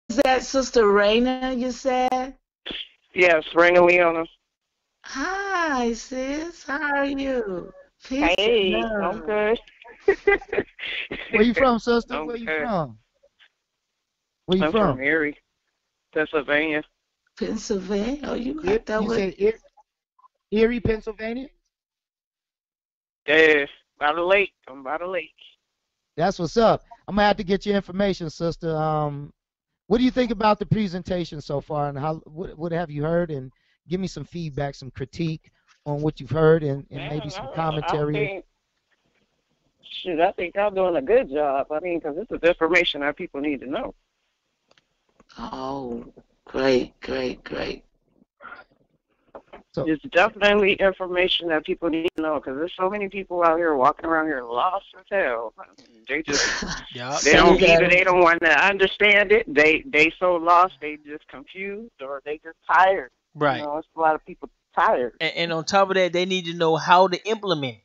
Is that Sister Raina, you said? Yes, Raina Leona. Hi, sis. How are you? Peace and Hey, I'm love. good. Where you from, sister? I'm Where you good. from? Where you I'm from from? Erie, Pennsylvania. Pennsylvania. Oh, you got that You way. said Erie, Pennsylvania? Yeah, by the lake. I'm by the lake. That's what's up. I'm gonna have to get your information, sister. What do you think about the presentation so far, and what have you heard? And give me some feedback, some critique on what you've heard, and maybe Man, some I commentary. think, shoot, I think y'all doing a good job. I mean, because this is information that people need to know. Oh, great, great, great. So, It's definitely information that people need to know because there's so many people out here walking around here lost as hell. They just Yup. they So you don't got either they don't want to understand it. They so lost they just confused or they just tired. You Right. know, it's a lot of people tired. And on top of that, they need to know how to implement it.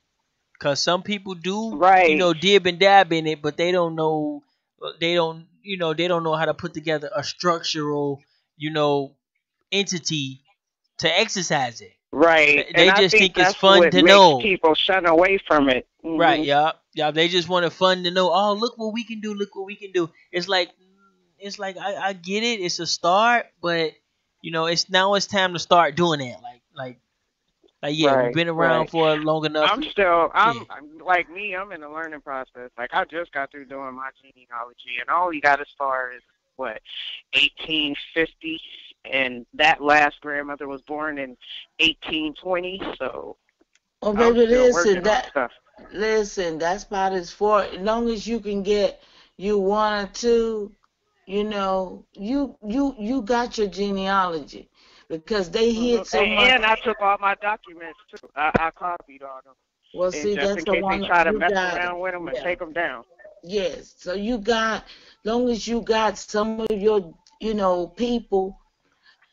Cause some people do, Right, dib and dab in it, but they don't know. They don't know how to put together a structural, you know, entity to exercise it. right, and They I just think think it's that's fun what to makes know. people shun away from it. Right, yeah. Yeah, they just want it fun to know. Oh, look what we can do. Look what we can do. It's like I get it. It's a start, but it's time to start doing that. Like yeah, we've Right, been around right. for long enough. I'm still, Yeah. I'm like me. I'm in the learning process. Like I just got through doing my genealogy, and I only got as far as what 1850, and that last grandmother was born in 1820. So Oh, I'm baby, still working on stuff. listen, that's about as far, as long as you can get you one or two, you got your genealogy because they hit so much. And I took all my documents too. I copied all them, Well, and see, just that's in the case they one try to you mess got. around with them and Yeah. take them down. Yes. So long as you got some of your, people,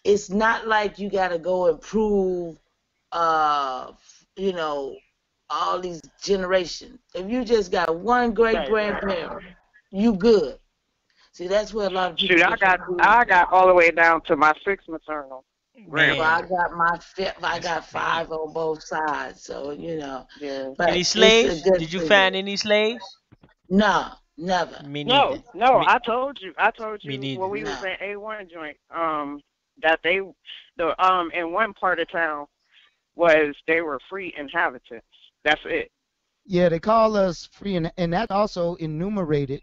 it's not like you got to go and prove, uh, you know, all these generations. If you just got one great Right, right. grandparent, you good. See, that's where a lot of people Shoot, get I confused. got all the way down to my sixth maternal Well, Man, grandmother. I got my fifth, I that's got man. five on both sides, so Yeah. Any but it's a slaves? good Did you thing. find any slaves? No, never. Me No, neither. no, Me, I told me you when neither. we was No. in A1 joint, that in one part of town was they were free inhabitants. That's it. yeah, they call us free, and that also enumerated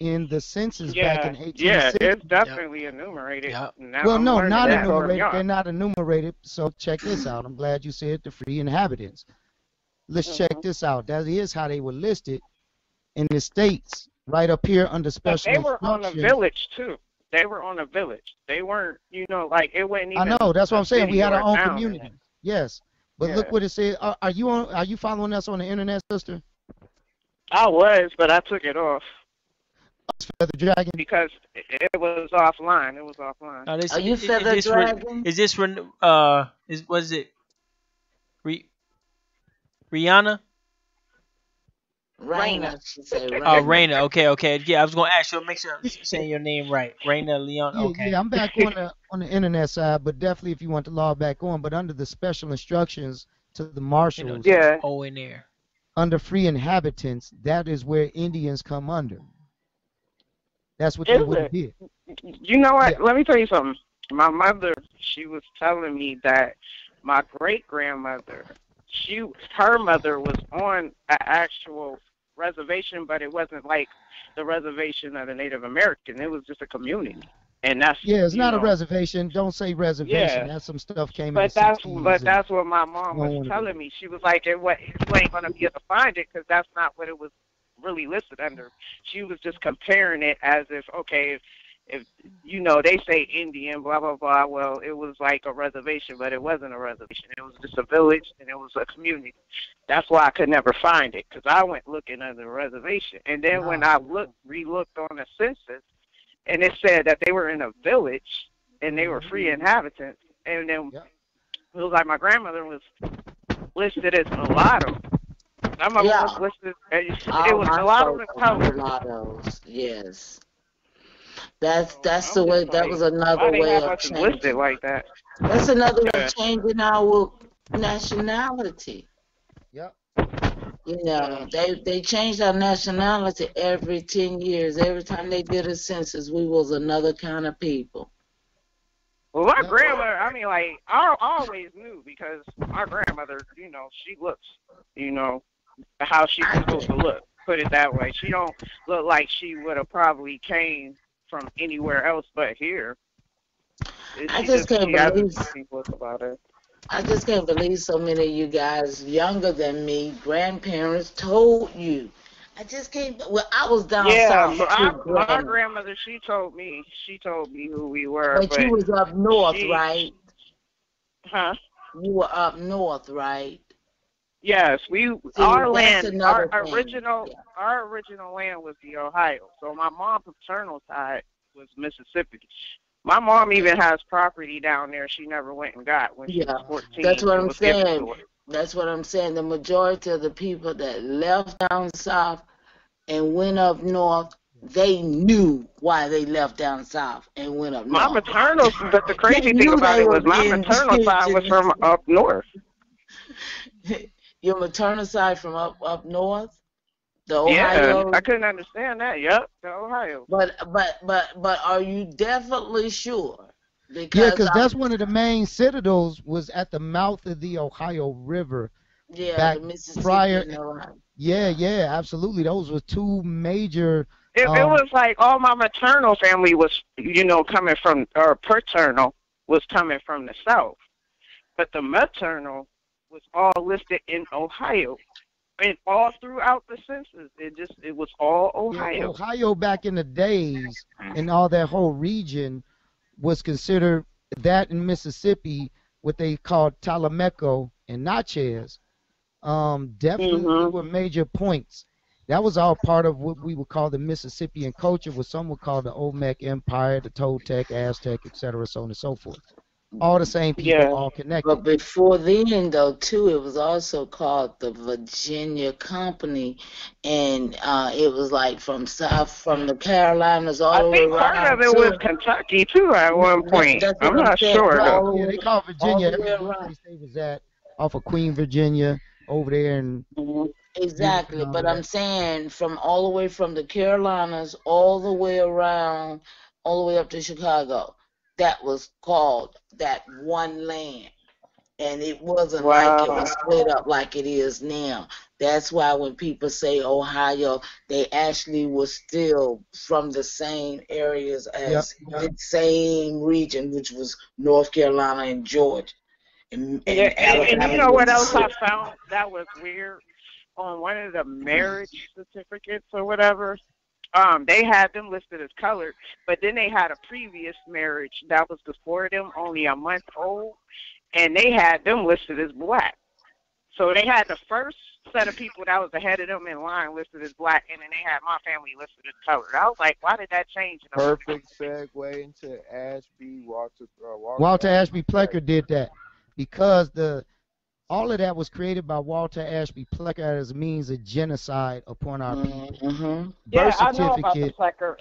in the census back Yeah, in yeah, it's 1860. Yep. definitely enumerated. Yep. Now Well, I'm no, learning not that from enumerated. y'all. They're not enumerated. So check this out. I'm glad you said the free inhabitants. Let's check hmm this out. That is how they were listed in the states, right up here under But special they were on a instructions. village too. They were on a village. They weren't, like it wasn't I even know. That's what a I'm saying. We city had or our a own town in it. community. Yes, but look Yeah, what it said. Are you on? Are you following us on the internet, sister? I was, but I took it off Feather Dragon. because it was offline. It was offline. Now this Are you is feather this re, dragon? is this re, is was it Rihanna? Raina. Raina, she said Oh, Raina. Raina. Okay, okay. Yeah, I was gonna ask you. Make sure I'm saying your name right. Raina Leon. Yeah, Okay. yeah. I'm back on the internet side, but definitely if you want to log back on, but under the special instructions to the marshals, There's an Yeah. O in there. under free inhabitants, that is where Indians come under. That's what they Is would have it? did. You know Yeah. what? Let me tell you something. My mother, she was telling me that my great grandmother, her mother was on an actual reservation, but it wasn't like the reservation of the Native American. It was just a community, and that's Yeah, it's not a reservation. Don't say reservation. yeah. That's some stuff came in the But that's 60s and what my mom you was don't want to go telling there. me. She was like, you ain't gonna be able to find it because that's not what it was really listed under. She was just comparing it as if, okay, if they say Indian, blah blah blah. Well, it was like a reservation, but it wasn't a reservation. It was just a village and it was a community. That's why I could never find it because I went looking under the reservation, and then when Nah. I re-looked on the census, and it said that they were in a village and they were Hmm. free inhabitants, and then Yep. it was like my grandmother was listed as mulatto. Some of them was Yeah, listed. It all was my mulatto folks and are colored. mulattoes. Yes. So That's the I'm way. just That was like, why another they way have of us listed changing. like that? That's another way of Yeah. changing our nationality. Yep. You Yeah. know, they changed our nationality every 10 years. Every time they did a census, we was another kind of people. Well, my Yep. grandmother, I mean, like, I always knew because my grandmother, she looks, you know, how she's I supposed did. to look. Put it that way. She don't look like she would have probably came from anywhere else but here. I just can't She has a believe distinct look about her. I just can't believe so many of you guys younger than me, grandparents told you. I just can't. Well, I was down Yeah, south too, my granted, grandmother, she told me who we were, but you but was up north, she, right? huh? You were up north, right? Yes, See, that's another thing. Yeah, our original land was the Ohio. So my mom's paternal side was Mississippi. My mom even has property down there she never went and got when she was yeah. That's 14. what It I'm was given saying. to her. That's what I'm saying. The majority of the people that left down south and went up north, they knew why they left down south and went up My north. maternal, but the They crazy thing knew about they it was was my maternal side was indigenous. from up north. Your maternal side from up north, the Yeah, I Ohio. couldn't understand that. Yep, the Ohio. But are you definitely sure? Yeah, Because because that's one of the main citadels was at the mouth of the Ohio River yeah, back the Mississippi prior. and the Ohio. Yeah, yeah, absolutely. Those were two major. It Um, was like all my maternal family was, coming from, or paternal was coming from the south, but the maternal was all listed in Ohio, and all throughout the census, it was all yeah, Ohio. Ohio back in the days and all that whole region was considered that in Mississippi, what they called Talameco and Natchez. Definitely Mhm. were major points. That was all part of what we would call the Mississippian culture, what some would call the Olmec Empire, the Toltec, Aztec, etc., so on and so forth. All the same people, Yeah. all connected. But before then, though, too, it was also called the Virginia Company, and it was like from south, from the Carolinas all I the way think part of around it was to. Kentucky too at one point. That's what I'm I'm not saying. sure though. All the Yeah, they way, call all Virginia the way every around. place they was at, off of Queen Virginia, over there in Mhm. Newark and Exactly, all of but that. I'm saying from all the way from the Carolinas all the way around, all the way up to Chicago. That was called that one land. And it wasn't like it was Wow. split up like it is now. That's why when people say Ohio, they actually were still from the same areas Yep. as the same region, which was North Carolina and Georgia Yeah, and and you Alabama know and what else I Mississippi. found that was weird? On one of the marriage certificates or whatever, they had them listed as colored, but then they had a previous marriage that was before them, only a month old, and they had them listed as black. So they had the first set of people that was ahead of them in line listed as black, and then they had my family listed as colored. I was like, why did that change in a month? Perfect segue into Ashby Walter Walter Ashby Ashby Plecker Plecker. did that because the all of that was created by Walter Ashby Plecker as a means of genocide upon our people. Mm-hmm. Birth Yeah, I know about the certificate, Plecker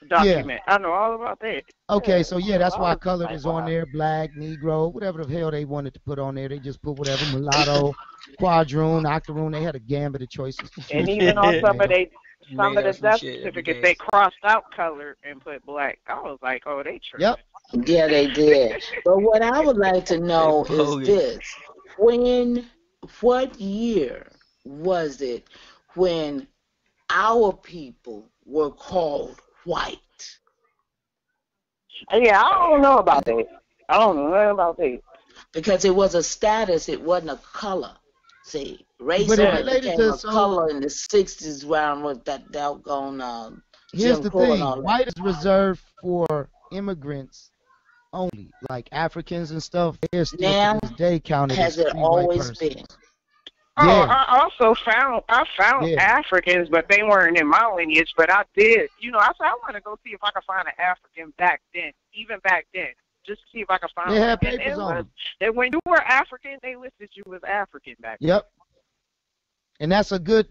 yeah. document. I know all about that. Okay, Yeah, so yeah, so that's I why was colored like, is on wow. there, black, Negro, whatever the hell they wanted to put on there. They just put whatever, mulatto, quadroon, octoroon. They had a gambit of choices to And choose even from, on female. some Made of up the some death shit every certificates, day. they crossed out color and put black. I was like, oh, they Yep. tripping. Yeah, they did. But what I would like to They know is bogus. this. When, what year was it when our people were called white? Yeah, I don't know about that. I don't know nothing about that. Because it was a status, it wasn't a color. See, race But it Yeah. only related became to, a so color in the 60s round with that doggone here's Jim the Crow and thing, all that. white is reserved for immigrants only, like Africans and stuff. They're still to Now, this day counted as has it free white always person. been? Oh, Yeah, I also found yeah. Africans, but they weren't in my lineage. But I did, I said I want to go see if I could find an African back then, even back then, just to see if I could They find one. had And papers it on was them. that when you were African, they listed you as African back then. Yep. And that's a good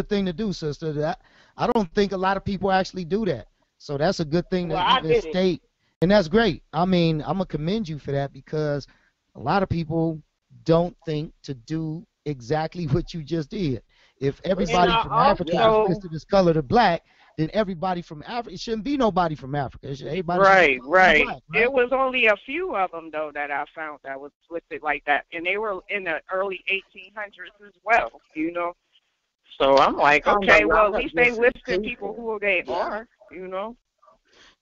thing to do, sister. That I don't think a lot of people actually do that. So that's a good thing to Well, I even did it. state, and that's great. I mean, I'm gonna commend you for that because a lot of people don't think to do exactly what you just did. If And everybody I from Africa Yeah. was also, listed as colored or black, then everybody from Africa, it shouldn't be nobody from Africa. Everybody should be right, colored or right. black, It right? was only a few of them though that I found that was listed like that, and they were in the early 1800s as well. You know, so I'm I like, found a okay, well lot at of least they different listed people people. who they Yeah. are. You know.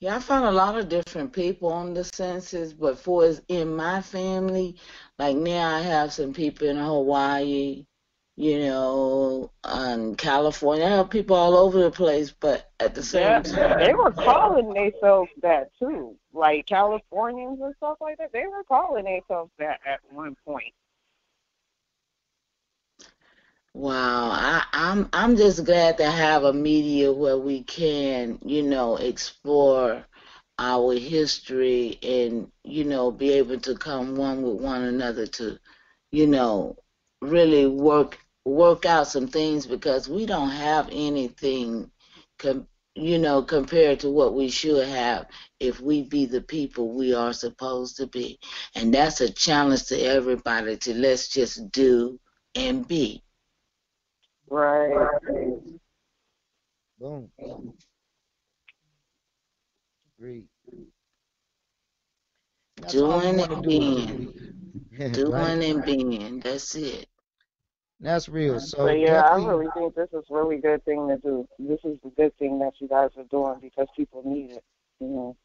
Yeah, I found a lot of different people on the census, but for as in my family, like now I have some people in Hawaii, and California. I have people all over the place, but at the Yeah, same they time, were calling themselves that too, like Californians and stuff like that. They were calling themselves that at one point. wow, I'm just glad to have a media where we can, explore our history and, be able to come one with one another to, you know, really work out some things because we don't have anything compared to what we should have if we be the people we are supposed to be. And that's a challenge to everybody to let's just do and be. Right. Boom. Great. That's all we Doing want to and do is just being. be, right? Doing and being. That's it. That's real. So So yeah, I definitely. really think this is a really good thing to do. This is a good thing that you guys are doing because people need it. You know.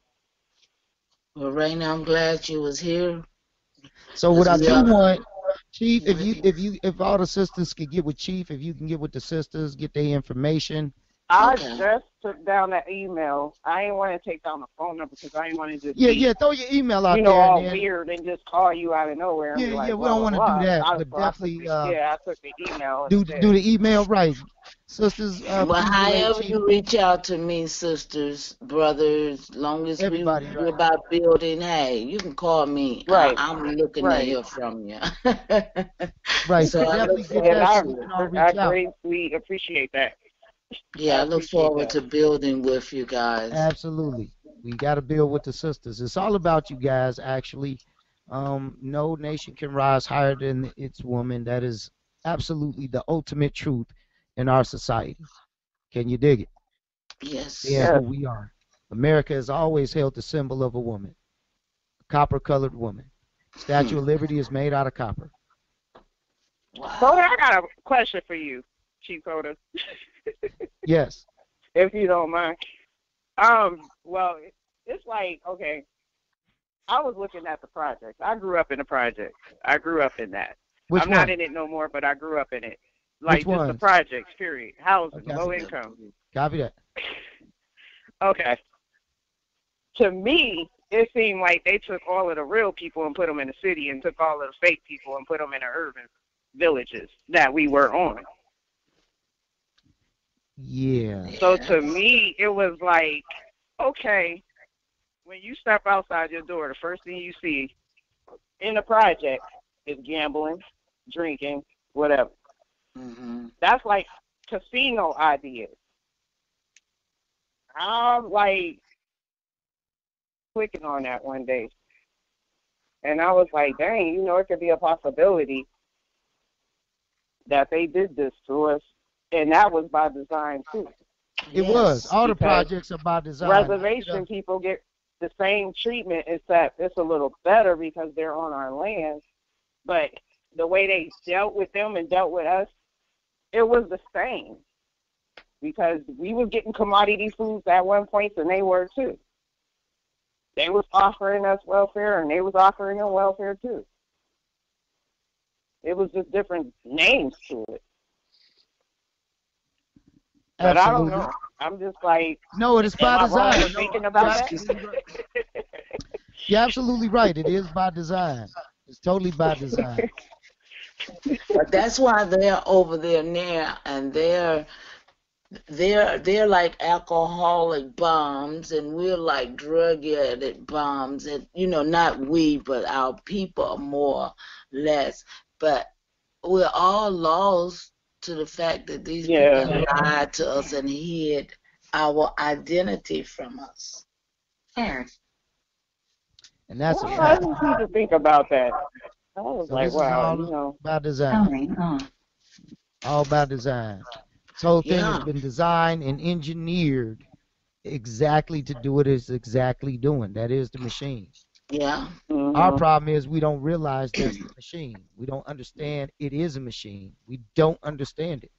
Well, right now I'm glad you was here So what because I we do are. want, Chief, if all the sisters could get with Chief, if you can get with the sisters, get their information. I Okay. just took down that email. I ain't want to take down the phone number because I didn't want to just Yeah, be, yeah, throw your email out there and all then weird and just call you out of nowhere and yeah, be yeah, like, we blah don't blah want to do blah. that, but So I took definitely I took the email do instead. the email right. Sisters, Well, please relate however Chief, you reach out to me, sisters, brothers, long as everybody, we right? about building, hey, you can call me. Right, I'm looking to right. hear from you. Right. So So I look definitely get And that forward so I we to can it. all I reach out. greatly appreciate that. I Yeah, I look appreciate forward that. to building with you guys. Absolutely. We got to build with the sisters. It's all about you guys, actually. No nation can rise higher than its woman. That is absolutely the ultimate truth in our society. Can you dig it? Being Yes. who Yes. we are. America has always held the symbol of a woman, a copper colored woman. Hmm. Statue of Liberty is made out of copper. Coda, Wow. I got a question for you, Chief Coda, Yes. if you don't mind. Well, it's like, okay, I was looking at the projects. I grew up in the projects. I grew up in that. Which I'm not one? in it no more, but I grew up in it. Which Like just the ones? projects, period. Housing, Okay. low income. Copy that. Okay. To me, it seemed like they took all of the real people and put them in the city and took all of the fake people and put them in the urban villages that we were on. Yeah. So Yeah. to me, it was like, okay, when you step outside your door, the first thing you see in the project is gambling, drinking, whatever. Hmm. That's like casino ideas. I'm like clicking on that one day, and I was like, dang, it could be a possibility that they did this to us, and that was by design too, It was. Yes. All the because projects are by design. I did reservation a people get the same treatment, except it's a little better because they're on our land. But the way they dealt with them and dealt with us, it was the same because we was getting commodity foods at one point, and they were too. They was offering us welfare, and they was offering them welfare too. It was just different names to it. But I don't absolutely. know. I'm just like, No, it is am by I wrong for design. No, thinking you're about that? absolutely right. You're absolutely right. It is by design. It's totally by design. But that's why they're over there now, and they're like alcoholic bombs, and we're like drug addict bombs. And not we, but our people are more less. But we're all lost to the fact that these people Yeah. have lied to us and hid. our identity from us. And that's a Well, I fact. just need to think about that. I was So like, this is wow, all about design. All about design. This whole thing has Yeah, been designed and engineered exactly to do what it's exactly doing. That is the machine. yeah, Our mm-hmm. problem is we don't realize that's the machine. We don't understand it is a machine. We don't understand it.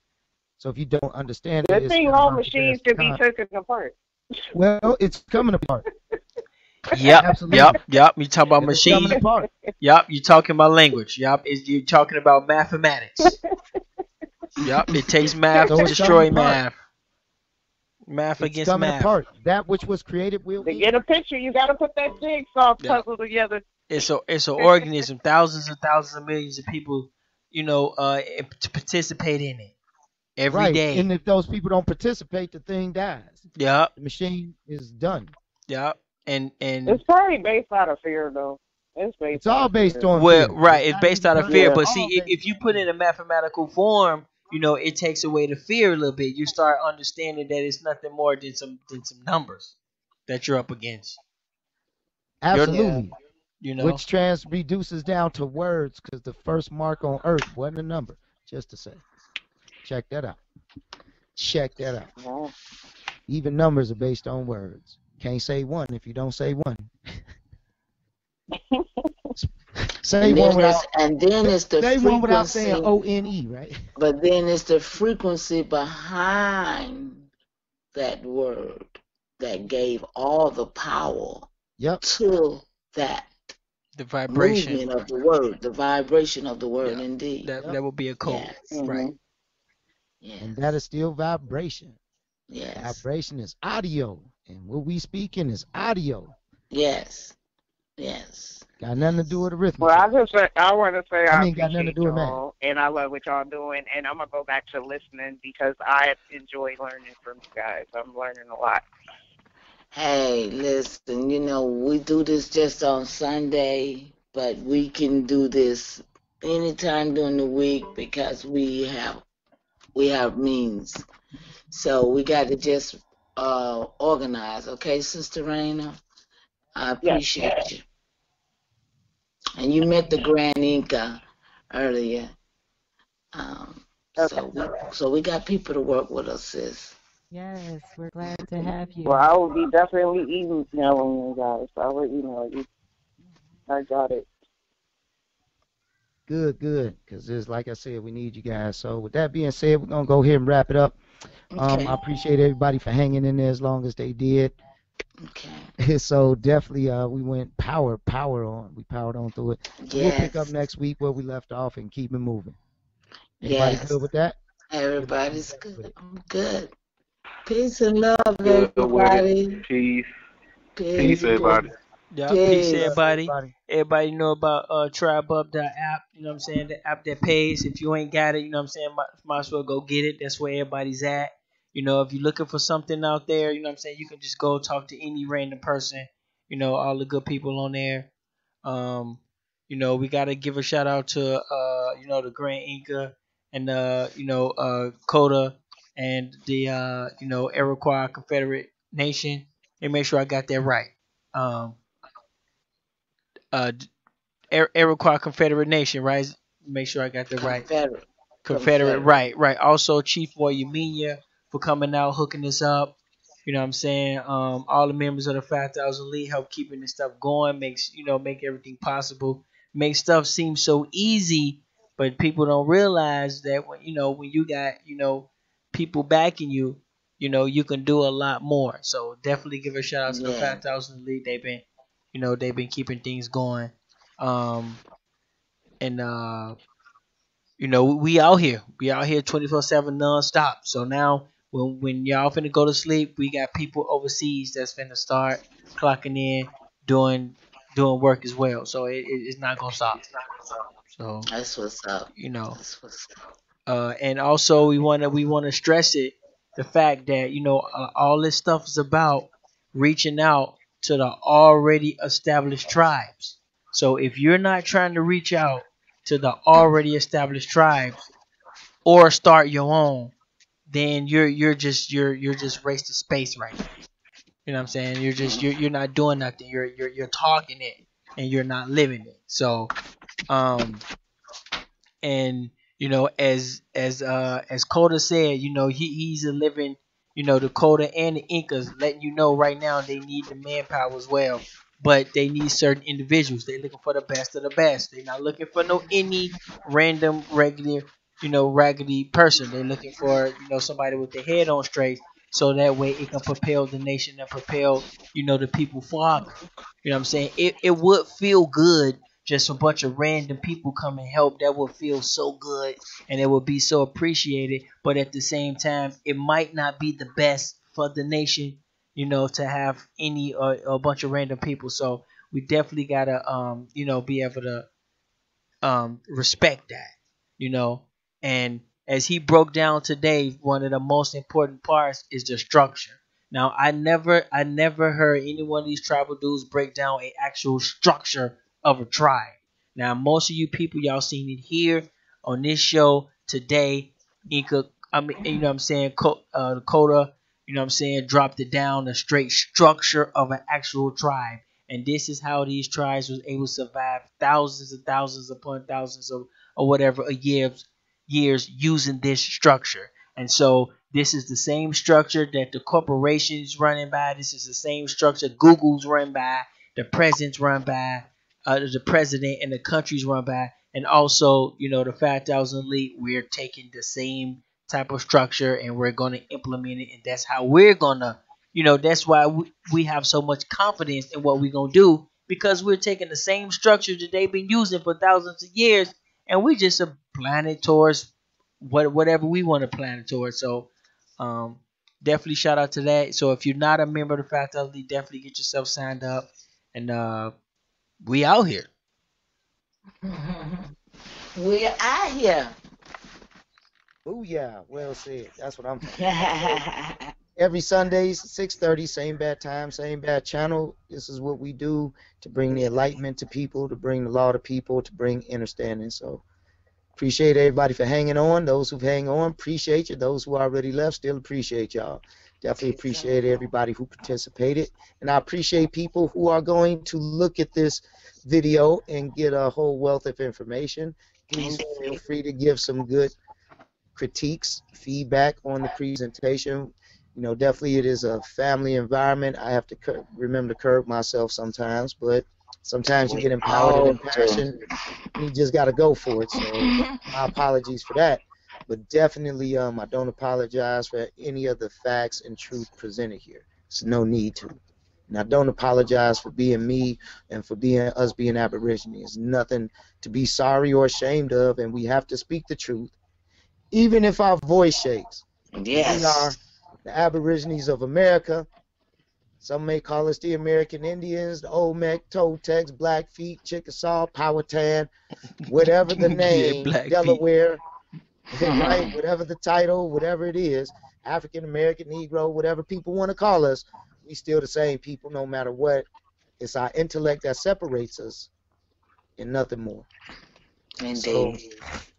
So if you don't understand it, Good it's thing kind of all hard to machines grasp the can be concept. taken apart. Well, it's coming apart. Yep, Absolutely. yep. You talk about It's coming machine. apart. Yep, you talking about language. Yep, you talking about mathematics. Yep, it takes math So to it's coming destroy apart. math. Math It's against coming math. apart. That which was created will To end. get a picture, you got to put that jigsaw Yep, puzzle together. it's an organism. Thousands and thousands of millions of people, to participate in it every Right. And day. if those people don't participate, the thing dies. Yep, The machine is done. yep. And It's probably based out of fear, though. It's based It's out all of based fear. on well, fear. right, It's it's not based even out of fear. it's Yeah. But all see, based if you on put it fear. in a mathematical form, it takes away the fear a little bit. You start understanding that it's nothing more than some numbers that you're up against. You're, Yeah. Absolutely. you know. Which trans reduces down to words because the first mark on earth wasn't a number. Just to say. Check that out. Check that out. Wow. Even numbers are based on words. Can't say one if you don't say one. Say and one then without it's the say one without saying frequency, ONE, right? but then it's the frequency behind that word that gave all the power Yep. to that The vibration. movement of the word, the vibration of the word, Yeah, indeed. Yep. that would be a code, Yes, Mm-hmm. right? And that yes, is still vibration. yes, Vibration is audio. And what we speaking is audio. yes, yes, Got nothing to do with Well, arithmetic. I want to say I I mean, got nothing to appreciate do with math. y'all, and I love what y'all doing, and I'm gonna go back to listening because I enjoy learning from you guys. I'm learning a lot. Hey, listen, we do this just on Sunday, but we can do this anytime during the week because we have means. So we got to just organize, okay, Sister Raina? I Yes. appreciate you. And you met the Grand Inca earlier. Um, Okay. so we got people to work with us, sis. Yes, we're glad to have Well, you. I will be definitely emailing you guys. I will email you. I got it. Good, good. Because it's like I said, we need you guys. So with that being said, we're gonna go ahead and wrap it up. I Okay, appreciate everybody for hanging in there as long as they did. okay. So definitely we went power on. We powered on through it. So we'll pick up Yes, next week where we left off and keep it moving. Anybody yes. good with that? Everybody Everybody's good with good. it. I'm good. Peace and love, Good with it. everybody. Peace. Peace, Peace, everybody. peace, Yeah, peace Love peace. everybody. everybody. Everybody know about tribeup.app, you know what I'm saying? The app that pays. If you ain't got it, you know what I'm saying, might as well go get it. That's where everybody's at. If you're looking for something out there, you know what I'm saying, you can just go talk to any random person, all the good people on there. Um, we gotta give a shout out to the Grand Inca and Kota and the Iroquois Confederate Nation. And make sure I got that right. Um, uh, Iroquois Confederate Nation, right? Make sure I got that right. Confederate. Confederate, Confederate. right, right. Also, chiefnoyamina for coming out, hooking this up. You know what I'm saying? All the members of the 5,000 League help keeping this stuff going, make everything possible, make stuff seem so easy, but people don't realize that when you got, people backing you, you can do a lot more. So definitely give a shout out to the Yeah. 5,000 League. They've been keeping things going. Um, and we out here. We out here 24/7 nonstop. So now when y'all finna go to sleep, we got people overseas that's finna start clocking in, doing doing work as well. So it's not gonna stop. So That's what's up. you know, That's what's up. and also we wanna stress it, the fact that all this stuff is about reaching out to the already established tribes. So if you're not trying to reach out to the already established tribes or start your own, then you're just wasting space right now. You know what I'm saying? You're not doing nothing. You're talking it and you're not living it. So um and as Coda said, he's a living, the Coda and the Incas letting you know right now they need the manpower as well, but they need certain individuals. They're looking for the best of the best. They're not looking for no any random regular, raggedy person. They're looking for somebody with their head on straight, so that way it can propel the nation and propel the people farther. You know what I'm saying? It would feel good, just a bunch of random people come and help. That would feel so good and it would be so appreciated. But at the same time, it might not be the best for the nation, to have any a bunch of random people. So we definitely gotta be able to respect that, you know. And as he broke down today, one of the most important parts is the structure. Now, I never heard any one of these tribal dudes break down a actual structure of a tribe. Now, most of you people, y'all seen it here on this show today. Inca, I mean, you know what I'm saying, Dakota, you know what I'm saying, dropped it down the straight structure of an actual tribe. And this is how these tribes was able to survive thousands and thousands upon thousands of or whatever a years using this structure. And so this is the same structure that the corporations running by. This is the same structure Google's run by, the presidents run by, the president and the countries run by, and also the 5,000 elite. We're taking the same type of structure and we're going to implement it, and that's how we're gonna that's why we have so much confidence in what we're going to do, because we're taking the same structure that they've been using for thousands of years and we just applying it towards whatever we want to plan it towards. So um, definitely shout out to that. So if you're not a member of the 5,000 League, definitely get yourself signed up, and we out here. We are here. Oh yeah, well said. That's what I'm talking about. So every Sundays, 6:30, same bad time, same bad channel. This is what we do to bring the enlightenment to people, to bring the law to people, to bring understanding. So appreciate everybody for hanging on. Those who've hang on, appreciate you. Those who already left, still appreciate y'all. Definitely appreciate everybody who participated. And I appreciate people who are going to look at this video and get a whole wealth of information. Please feel free to give some good critiques, feedback on the presentation. Definitely it is a family environment. I have to remember to curb myself sometimes, but sometimes you get empowered and impassioned, and you just got to go for it. So my apologies for that, but definitely I don't apologize for any of the facts and truth presented here. There's no need to. And I don't apologize for being me and for us being Aborigines. It's nothing to be sorry or ashamed of, and we have to speak the truth, even if our voice shakes. Yes. We are the Aborigines of America. Some may call us the American Indians, the Olmec, Toltecs, Blackfeet, Chickasaw, Powhatan, whatever the name, Delaware, right? Whatever the title, whatever it is, African American, Negro, whatever people want to call us, we still the same people no matter what. It's our intellect that separates us and nothing more. Indeed. So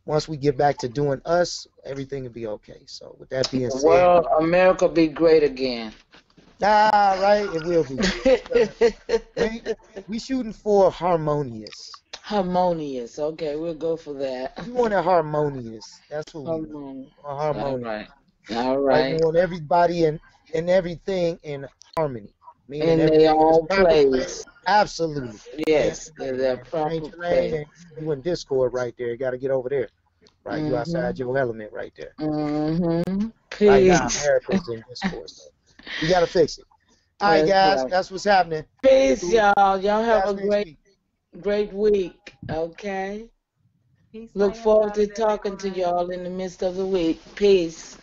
once we get back to doing us, everything will be okay. So with that being said, well, America be great again. Right, it will be. We shooting for harmonious. Harmonious. Okay, we'll go for that. We want it harmonious. That's what we want. Harmonious. All Right. right. We want everybody and everything in harmony. Meaning In their own place. Absolutely. Yes, in their proper place. You in Discord right there. You got to get over there. Right, you outside your element right there. Peace. Right now, America's in Discord. So you got to fix it. All right, guys, that's what's happening. Peace, y'all. Y'all have a great week. Okay. Peace. Look forward to talking to y'all in the midst of the week. Peace.